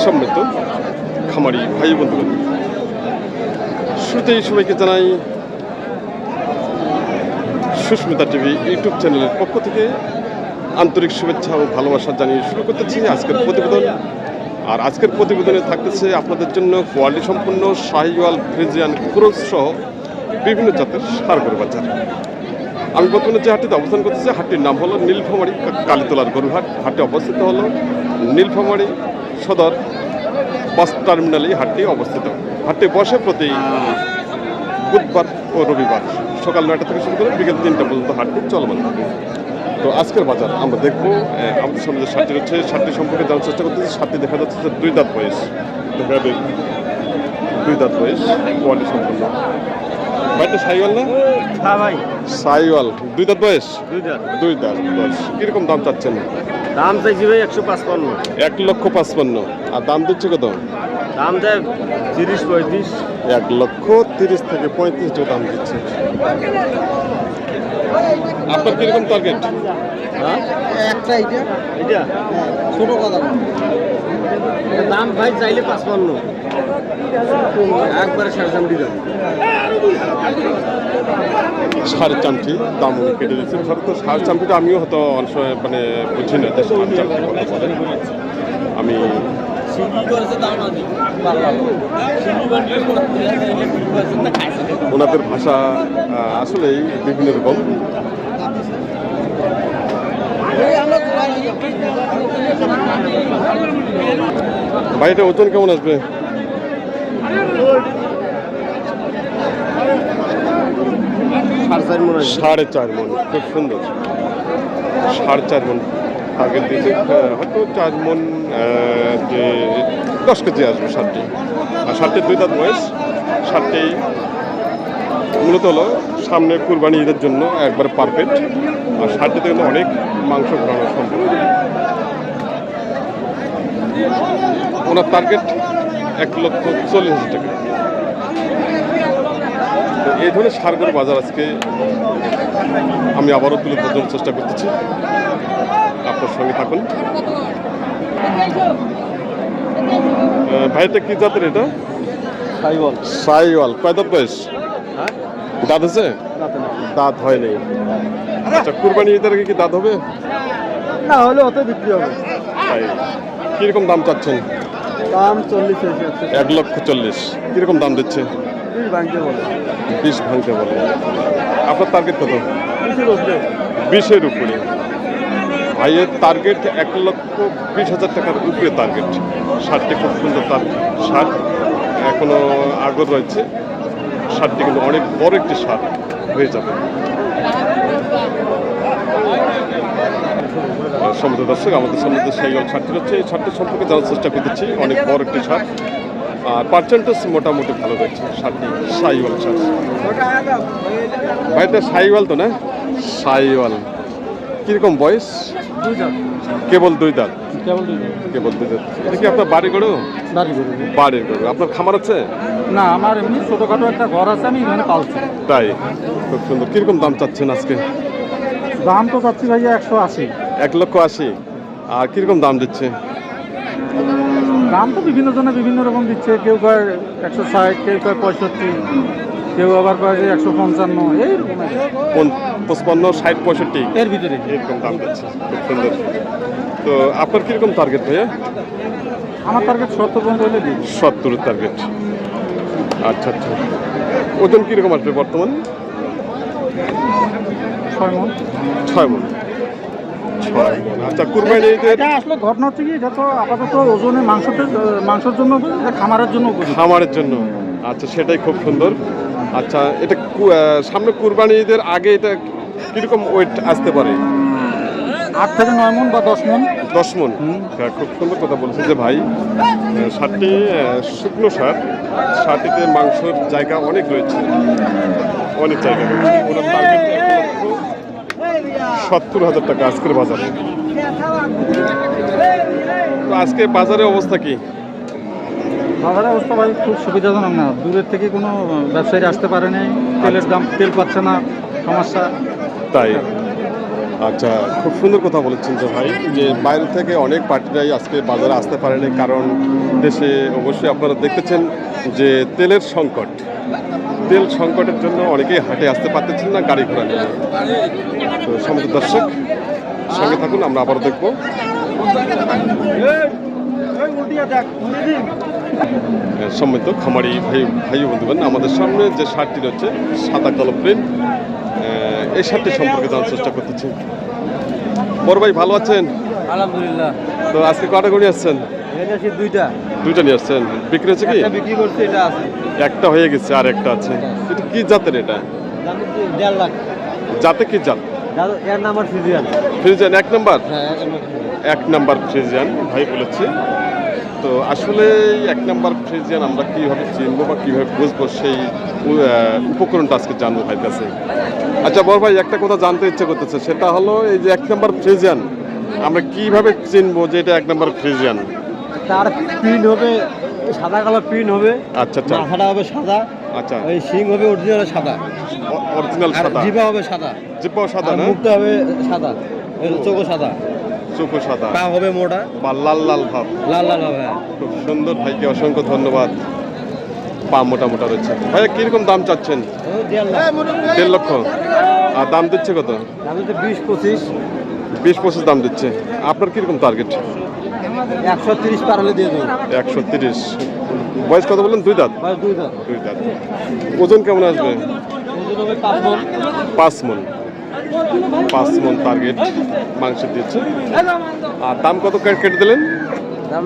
সম্মিলিত খামারি ভাই বন্ধুগণ, শুরুতেই সবাইকে জানাই সুস্মিতা টিভি ইউটিউব চ্যানেলের পক্ষ থেকে আন্তরিক শুভেচ্ছা ও ভালোবাসা জানিয়ে শুরু করতেছি আজকের প্রতিবেদন। আর আজকের প্রতিবেদনে থাকতেছে আপনাদের জন্য কোয়ালিটি সম্পন্ন শাহিওয়াল, ফ্রিজিয়ান, ক্রস সহ বিভিন্ন জাতের ষাঁড় বাজার। আমি বর্তমানে যে হাটটিতে অবস্থান করতেছি, হাটটির নাম হলো নীলফামারী কালীতলার গরুহাট। হাটটি অবস্থিত হলো নীলফামারী সদর বাস টার্মিনালে হাটটি অবস্থিত। হাটটি বসে প্রতি বুধবার ও রবিবার সকাল 9টা থেকে শুরু করে বিকেল 3টা পর্যন্ত হাটটি চলমান থাকে। তো আজকের বাজার আমরা দেখবো। আমাদের সামনে যে ষাটটি রয়েছে, ষাটটি সম্পর্কে জানার চেষ্টা করতেছি। ষাটটি দেখা যাচ্ছে যে 2 দাঁত বয়স, 2 দাঁত বয়স, কোয়ালিটি সম্পন্ন। ভাইটা সাইওয়াল না? হ্যাঁ ভাই, সাইওয়াল 2 দাঁত বয়স। 2 দাঁত বয়স। কিরকম দাম চাচ্ছেন? দাম চাইছি ভাই 155। 1,55,000। আর দাম দিচ্ছে কত? দাম দেয় 30-35। 1,30,000 থেকে 35 টাকা দাম দিচ্ছে। আপনার কিরকম টার্গেট? হ্যাঁ, একটা এটা এটা ছোট কথা দাম ভাই চাইলে 55, একবারে 3.5 দাম। ষাঁড় চামচি দাম উনি কেটে দিচ্ছেন। ধরো তো ষাঁড় চামচিটা আমিও হয়তো অনেক সময় মানে বুঝি না যে ষাঁড় চামচি কথা বলে। আমি ওনাদের ভাষা আসলেই বিভিন্ন রকম। ভাই, ওজন কেমন আসবে? 4.5 মণ। খুব সুন্দর, 4.5 মণ টার্গেট দিয়েছে। হয়তো 4 মণ যে 10 কেজি আসবে ষাঁড়টি। আর ষাঁড়টির 2 দাঁত বয়স। ষাঁড়টি মূলত হলো সামনে কুরবানি ঈদের জন্য একবার পারফেক্ট। আর ষাঁড়টিতে কিন্তু অনেক মাংস ঘোরানো সম্ভব। ওনার টার্গেট 1,40,000 টাকা। তো এই ধরনের ষাঁড় বাজার আজকে আমি আবারও তুলে ধরার চেষ্টা করতেছি। আপনার সঙ্গে থাকুন। ভাইটা কি জাতের এটা? সাইওয়াল। কয় দাঁত বয়স? দাঁত আছে? দাঁত হয়নি। আচ্ছা, কুরবানি ঈদের আগে কি দাঁত হবে? না হলে অত বিক্রি হবে। তাই কিরকম দাম চাচ্ছেন? দাম 40 হয়েছে। 1,40,000। কিরকম দাম দিচ্ছে? 20 ভাঙতে বলে। 20 ভাঙতে বলে। আপনার টার্গেট কত? 20-এর উপরে। ভাইয়ের টার্গেট 1,20,000 টাকার উপরে টার্গেট। ষাঁড়টি খুব সুন্দর তার ষাঁড়, এখনো আগর রয়েছে। ষাঁড়টি কিন্তু অনেক বড় একটি ষাঁড় হয়ে যাবে। সমুদ্র দর্শক, আমাদের সামনে যে সাইওয়াল ষাঁড়টি রয়েছে, এই ষাঁড়টির সম্পর্কে জানার চেষ্টা করতেছি। অনেক বড় একটি ষাঁড়, আর পার্সেন্টেজ মোটামুটি ভালো রয়েছে। ষাঁড়টি সাইওয়াল ষাঁড়। ভাইটা সাইওয়াল তো না? সাইওয়াল। কিরকম বয়স? 2 দাঁত। কেবল 2 দাঁত। কেবল 2 দাঁত। এটা কি আপনার বাড়ি গরু? বাড়ির গরু। আপনার খামার আছে? না, আমার এমনি ছোটখাটো একটা ঘর আছে, আমি এখানে পালছি। তাই, খুব সুন্দর। কিরকম দাম চাচ্ছেন আজকে? দাম তো চাচ্ছি ভাইয়া 180। 1,80,000। আর কিরকম দাম দিচ্ছে? দাম তো বিভিন্ন জনে বিভিন্ন রকম দিচ্ছে। কেউ কয় 160, কেউ কয় 65, কেউ আবার কয় যে 155, এইরকম 55, 60, 65 এর ভিতরে। এরকম দাম দিচ্ছে। খুব সুন্দর। তো আপনার কিরকম টার্গেট ভাইয়া? আমার টার্গেট 70 পর্যন্ত হলে দিই। 70 টার্গেট। আচ্ছা আচ্ছা। ওজন কিরকম আসবে বর্তমান? 6 মণ। 6 মণ। আচ্ছা, কুরবানি ঈদের এটা আসলে ঘটনা হচ্ছে কি, এটা তো আপাতত ওজনে মাংসের জন্য, খামারের জন্য উপযোগী। খামারের জন্য। আচ্ছা, সেটাই খুব সুন্দর। আচ্ছা, এটা সামনে কুরবানি ঈদের আগে এটা কিরকম ওয়েট আসতে পারে? 8 থেকে 9 মণ বা 10 মণ। 10 মণ। হ্যাঁ, খুব সুন্দর কথা বলছে যে ভাই। ষাঁড়টি শুকনো ষাঁড়। ষাঁড়টিতে মাংসের জায়গা অনেক রয়েছে, অনেক জায়গা রয়েছে। ওনার টার্গেট 1,70,000 টাকা আজকের বাজারে। তো আজকে বাজারের অবস্থা কি? বাজারের অবস্থা ভাই খুব সুবিধাজনক না। দূরের থেকে কোনো ব্যবসায়ী আসতে পারে নাই। তেলের দাম, তেল পাচ্ছে না, সমস্যা। তাই আচ্ছা, খুব সুন্দর কথা বলেছেন যে ভাই, যে বাইরে থেকে অনেক পার্টিরাই আজকে বাজারে আসতে পারেনি, কারণ দেশে অবশ্যই আপনারা দেখতেছেন যে তেলের সংকট। তেল সংকটের জন্য অনেকেই হাটে আসতে পারতেছেন না গাড়ি ঘোড়া নিয়ে। তো সমিত দর্শক সঙ্গে থাকুন, আমরা আবারও দেখবো। সম্মিলিত খামারি ভাই বন্ধুগণ, আমাদের সামনে যে শার্টটি রয়েছে সাদা কালো প্রিন্ট, এই শার্টটি সম্পর্কে জানার চেষ্টা করতেছি। বড় ভাই ভালো আছেন? আলহামদুলিল্লাহ। তো আজকে কটা করে আসছেন? দুইটা নিয়ে আসছেন। বিক্রি হচ্ছে কি? বিক্রি করছে, এটা আছে একটা হয়ে গেছে আর একটা আছে। এটা কি জাতের? এটা 1.5 লাখ। জাতে কি জাত? এর নাম আর ফিজিয়ান। Friesian 1 number? হ্যাঁ, 1 নাম্বার ফ্রিজিয়ান ভাই বলেছে। তো আসলে 1 নাম্বার ফ্রিজিয়ান আমরা কীভাবে চিনবো বা কীভাবে বুঝবো, সেই উপকরণটা আজকে জানবো ভাইয়ের কাছে। আচ্ছা বড় ভাই, একটা কথা জানতে ইচ্ছে করতেছে, সেটা হলো এই যে 1 নাম্বার ফ্রিজিয়ান আমরা কিভাবে চিনবো যে এটা 1 নাম্বার ফ্রিজিয়ান? তার প্রিন্ট হবে সাদা কালো প্রিন্ট হবে। আচ্ছা আচ্ছা মাথাটা হবে সাদা, আচ্ছা, ওই শিং হবে অরিজিনাল সাদা, অরিজিনাল আর সাদা, জিভা হবে সাদা, জিব্বাও সাদা আর না? মুখটা হবে সাদা, চোখও সাদা, চোখও সাদা, পা হবে মোটা, বা লাল লাল ভাব। লাল লাল হবে। খুব সুন্দর, ভাইকে অসংখ্য ধন্যবাদ। পা মোটা মোটা রয়েছে। ভাইয়া কিরকম দাম চাচ্ছেন? 1.5 লক্ষ। আর দাম দিচ্ছে কত? আমি তো 20-25 20-25 দাম দিচ্ছে। আপনার কিরকম টার্গেট? 130 পার হলে দিয়ে দেবো। 130। বয়স কত বললেন? 2 দাঁত? বাস 2 দাঁত। 2 দাঁত। ওজন কেমন আসবে? ওজন হবে 5 মণ। 5 মণ। 5 মণ টার্গেট মাংস দিচ্ছে। আর দাম কত কেটে দিলেন? দাম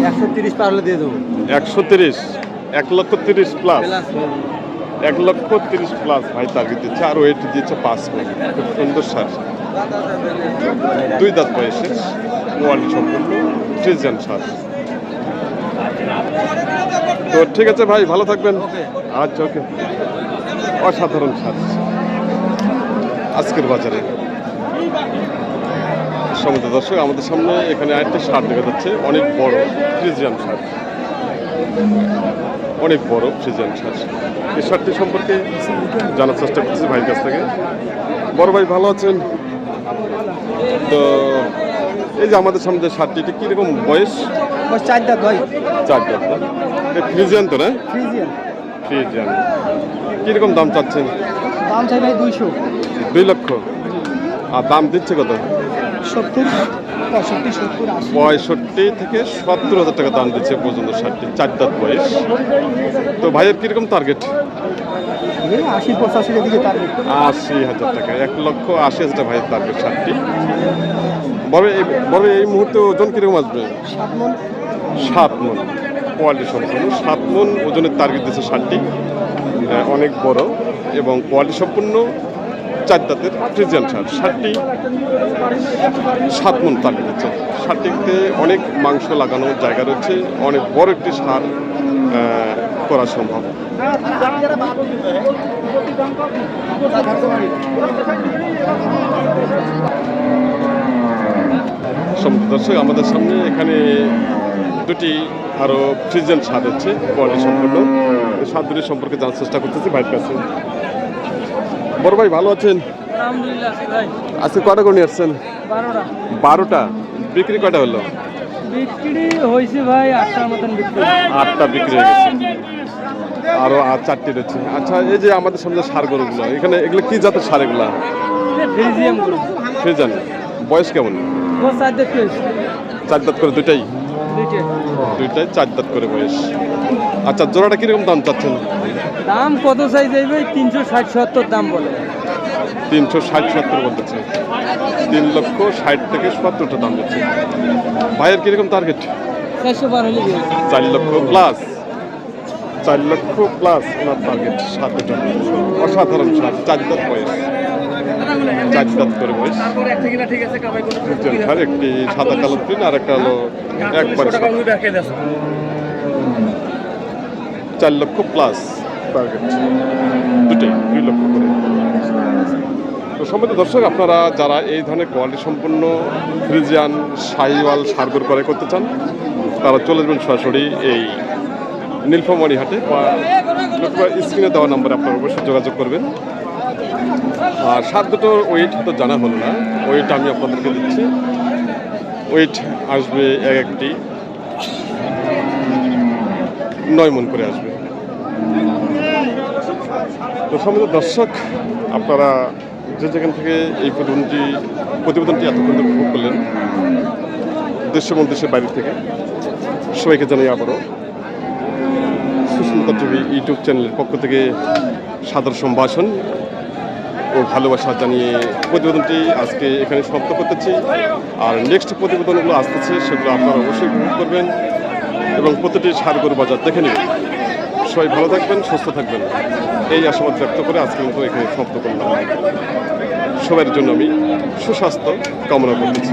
130 পার হলে দিয়ে দেবো। 130। 1,30,000 প্লাস। প্লাস 1,30,000 প্লাস ভাই টার্গেট দিচ্ছে। আর ওয়েট দিচ্ছে 5 মণ। খুব সুন্দর সার। 2 দাঁত বয়সের কোয়ালিটি সম্পূর্ণ ফ্রিজিয়ান সার। তো ঠিক আছে ভাই, ভালো থাকবেন। আচ্ছা, ওকে। অসাধারণ সার আজকের বাজারে। সমস্ত দর্শক, আমাদের সামনে এখানে আরেকটা সার দেখা যাচ্ছে, অনেক বড় ফ্রিজিয়ান সার, অনেক বড় ফ্রিজিয়ান সার। এই সারটি সম্পর্কে জানার চেষ্টা করতেছি ভাইয়ের কাছ থেকে। বড় ভাই ভালো আছেন? তো এই যে আমাদের সামনে যে সারটি, এটা কিরকম বয়স? 4 দাঁত ভাই। 4 দাঁত। ফ্রিজিয়ান তো না? ফ্রিজিয়ান। ফ্রিজিয়ান। কিরকম দাম চাচ্ছেন? দাম চাই ভাই 200। 2 লক্ষ। আর দাম দিচ্ছে কত? 70, 65, 70, 80। 65 থেকে 70,000 টাকা দাম দিচ্ছে পর্যন্ত সারটি। 4 দাঁত বয়স। তো ভাইয়ের কিরকম টার্গেট? 80-85 এর দিকে টার্গেট। 80,000 টাকা। 1,80,000 টাকা ভাইয়ের টার্গেট সারটি। বড় এই মুহূর্তে ওজন কিরকম আসবে? 7 মণ। 7 মণ। কোয়ালিটি সম্পূর্ণ 7 মণ ওজনের টার্গেট দিচ্ছে সারটি। অনেক বড় এবং কোয়ালিটি সম্পূর্ণ 4 দাঁতের ফ্রিজিয়ান সার। সারটি 7 মণ টার্গেট দিচ্ছে। সারটিতে অনেক মাংস লাগানোর জায়গা রয়েছে, অনেক বড় একটি সার করা সম্ভব। দর্শক, আমাদের সামনে এখানে দুটি আরো ফ্রিজিয়ান সার হচ্ছে কোয়ালিটি সম্পূর্ণ। সার দুটি সম্পর্কে জানার চেষ্টা করতেছি ভাইয়ের কাছে। বড় ভাই ভালো আছেন? আলহামদুলিল্লাহ ভাই। আজকে কটা করে নিয়ে আসছেন? 12টা। 12টা। বিক্রি কয়টা হলো? বিক্রি হয়েছে ভাই 8টার মতন বিক্রি। 8টা বিক্রি হয়ে গেছে। আরো 4টি রয়েছে। আচ্ছা, এই যে আমাদের সামনে সার গরুগুলো, এখানে এগুলো কি জাতের সার? এগুলা ফ্রিজিয়াম গরু। ফ্রিজিয়ান। বয়স কেমন? ও 4 দাঁত হয়েছে। 4 দাঁত করে দুইটাই? দুইটাই 4 দাঁত করে বয়স। আচ্ছা, জোড়াটা কিরকম দাম চাচ্ছেন? দাম কত চাই যাইবে? 360-70 দাম বলে। 360-70 বলতেছে। 3,60,000 থেকে 70টা দাম দিচ্ছে। ভাইয়ের কিরকম টার্গেট? 400 পার হলে দিয়ে দেবো। 4 লক্ষ প্লাস। 4 লক্ষ প্লাস ওনার টার্গেট। সাতটা অসাধারণ সার। 4 দাঁত বয়স। 4 দাঁত করে বয়স। একটি সাদা কালো প্রিন্ট আর একটা হলো একবার 4 লক্ষ প্লাস টার্গেট। দুটোই 2 লক্ষ করে। তো সম্মানিত দর্শক, আপনারা যারা এই ধরনের কোয়ালিটি সম্পন্ন ফ্রিজিয়ান শাহিওয়াল সারগর ক্রয় করতে চান, তারা চলে যাবেন সরাসরি এই নীলফামারী হাটে, বা স্ক্রিনে দেওয়া নাম্বারে আপনারা অবশ্যই যোগাযোগ করবেন। আর সার দুটোর ওয়েট তো জানা হলো না, ওয়েট আমি আপনাদেরকে দিচ্ছি। ওয়েট আসবে এক একটি 9 মণ করে আসবে। তো সম্মানিত দর্শক, আপনারা যে যেখান থেকে এই প্রতিবেদনটি এতক্ষণ ধরে উপভোগ করলেন, দেশ এবং দেশের বাইরে থেকে সবাইকে জানাই আবারও সুস্মিতা টিভি ইউটিউব চ্যানেলের পক্ষ থেকে সাদর সম্ভাষণ ও ভালোবাসা জানিয়ে প্রতিবেদনটি আজকে এখানে সমাপ্ত করতেছি। আর নেক্সট প্রতিবেদনগুলো আসতেছে, সেগুলো আপনারা অবশ্যই উপভোগ করবেন এবং প্রতিটি ষাঁড় গরু বাজার দেখে নেবেন। সবাই ভালো থাকবেন, সুস্থ থাকবেন, এই আশাবাদ ব্যক্ত করে আজকে কিন্তু এখানে সমাপ্ত করলাম। সবার জন্য আমি সুস্বাস্থ্য কামনা করতেছি।